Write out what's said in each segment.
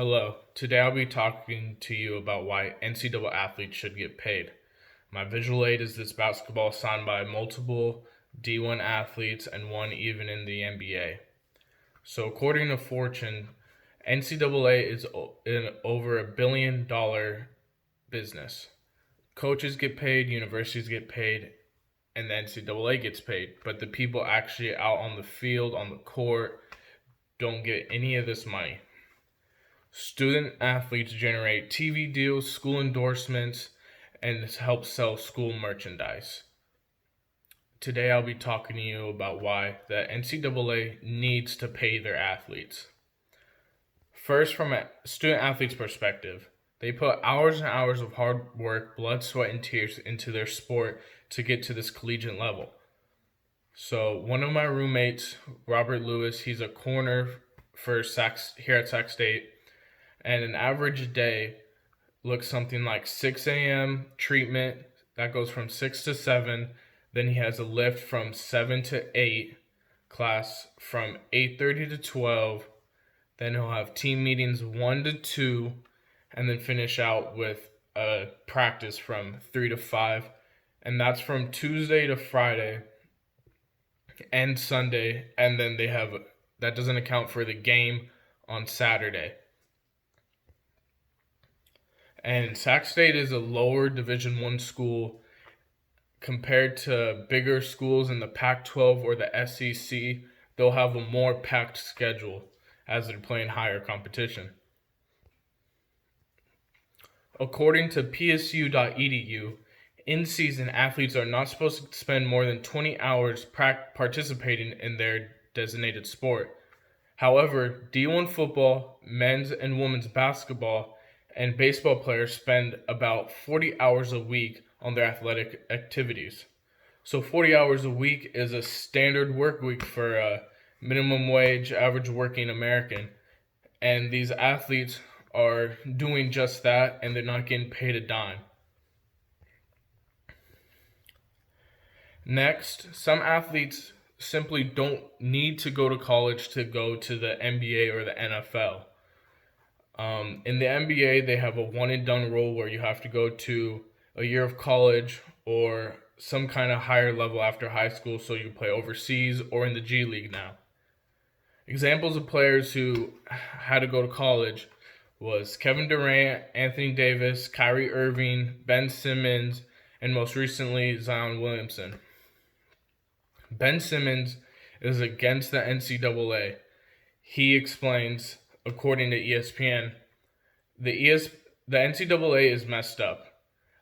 Hello. Today I'll be talking to you about why NCAA athletes should get paid. My visual aid is this basketball signed by multiple D1 athletes and one even in the NBA. So according to Fortune, NCAA is in over $1 billion business. Coaches get paid, universities get paid, and the NCAA gets paid. But the people actually out on the field, on the court, don't get any of this money. Student athletes generate TV deals, school endorsements, and help sell school merchandise. Today I'll be talking to you about why the NCAA needs to pay their athletes. First, from a student athlete's perspective, they put hours and hours of hard work, blood, sweat, and tears into their sport to get to this collegiate level. So one of my roommates, Robert Lewis, he's a corner for here at Sac State. And an average day looks something like 6 a.m. treatment. That goes from 6 to 7. Then he has a lift from 7 to 8, class from 8:30 to 12. Then he'll have team meetings 1 to 2, and then finish out with a practice from 3 to 5. And that's from Tuesday to Friday and Sunday. And then that doesn't account for the game on Saturday. And Sac State is a lower Division I school compared to bigger schools in the Pac-12 or the SEC. They'll have a more packed schedule as they're playing higher competition. According to psu.edu, in-season athletes are not supposed to spend more than 20 hours participating in their designated sport. However, D1 football, men's and women's basketball, and baseball players spend about 40 hours a week on their athletic activities. So 40 hours a week is a standard work week for a minimum wage, average working American. And these athletes are doing just that, and they're not getting paid a dime. Next, some athletes simply don't need to go to college to go to the NBA or the NFL. In the NBA, they have a one-and-done rule where you have to go to a year of college or some kind of higher level after high school, so you play overseas or in the G League now. Examples of players who had to go to college was Kevin Durant, Anthony Davis, Kyrie Irving, Ben Simmons, and most recently, Zion Williamson. Ben Simmons is against the NCAA. He explains, according to ESPN, the NCAA is messed up.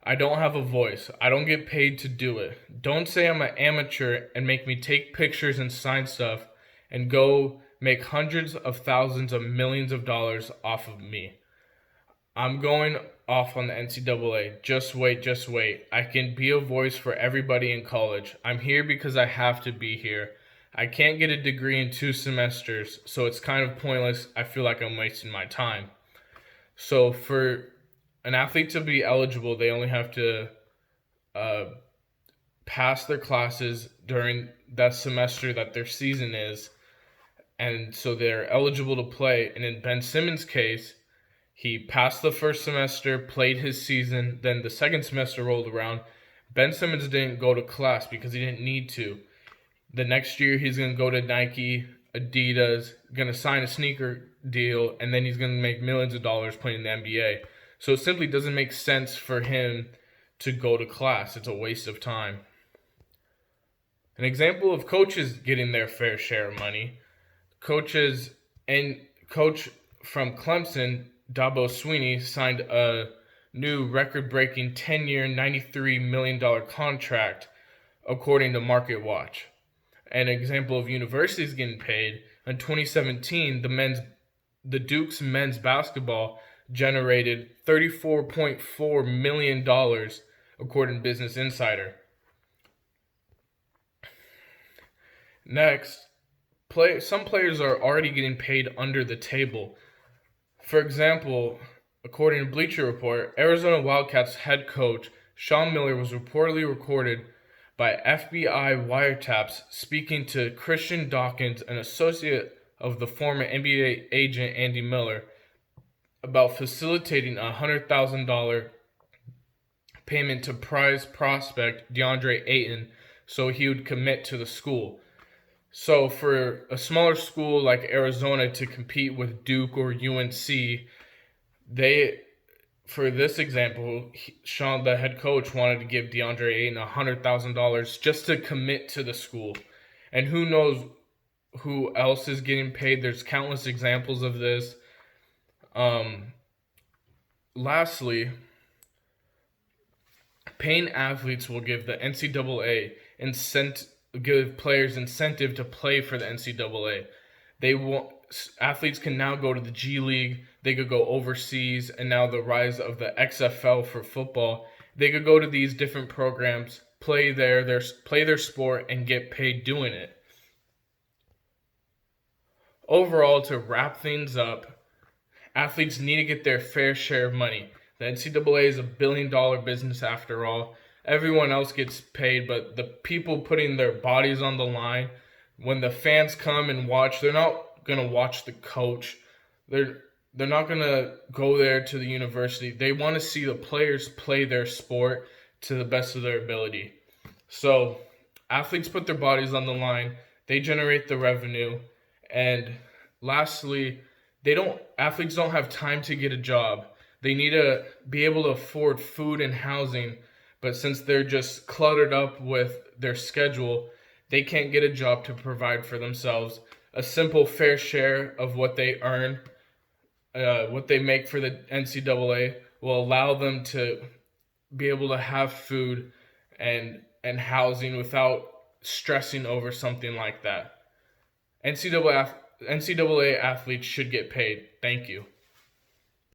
I don't have a voice. I don't get paid to do it. Don't say I'm an amateur and make me take pictures and sign stuff and go make hundreds of thousands of millions of dollars off of me. I'm going off on the NCAA. Just wait. I can be a voice for everybody in college. I'm here because I have to be here. I can't get a degree in 2 semesters, so it's kind of pointless. I feel like I'm wasting my time. So for an athlete to be eligible, they only have to pass their classes during that semester that their season is, and so they're eligible to play. And in Ben Simmons' case, he passed the first semester, played his season, then the second semester rolled around. Ben Simmons didn't go to class because he didn't need to. The next year, he's going to go to Nike, Adidas, going to sign a sneaker deal, and then he's going to make millions of dollars playing in the NBA. So it simply doesn't make sense for him to go to class. It's a waste of time. An example of coaches getting their fair share of money. Coach from Clemson, Dabo Swinney, signed a new record-breaking 10-year, $93 million contract, according to Market Watch. An example of universities getting paid, in 2017, the Duke's men's basketball generated $34.4 million, according to Business Insider. Next, some players are already getting paid under the table. For example, according to Bleacher Report, Arizona Wildcats head coach Sean Miller was reportedly recorded by FBI wiretaps speaking to Christian Dawkins, an associate of the former NBA agent Andy Miller, about facilitating $100,000 payment to prize prospect DeAndre Ayton so he would commit to the school. So for a smaller school like Arizona to compete with Duke or UNC, they for this example, Sean, the head coach, wanted to give DeAndre Ayton $100,000 just to commit to the school. And who knows who else is getting paid? There's countless examples of this. Lastly, paying athletes will give the NCAA give players incentive to play for the NCAA. They want Athletes can now go to the G League. They could go overseas, and now the rise of the XFL for football. They could go to these different programs, play play their sport, and get paid doing it. Overall, to wrap things up, athletes need to get their fair share of money. The NCAA is $1 billion business after all. Everyone else gets paid, but the people putting their bodies on the line, when the fans come and watch, they're not going to watch the coach. They're not going to go there to the university. They want to see the players play their sport to the best of their ability. So, athletes put their bodies on the line. They generate the revenue. And lastly, athletes don't have time to get a job. They need to be able to afford food and housing, but since they're just cluttered up with their schedule, they can't get a job to provide for themselves. A simple fair share of what they earn, what they make for the NCAA, will allow them to be able to have food and housing without stressing over something like that. NCAA athletes should get paid. Thank you.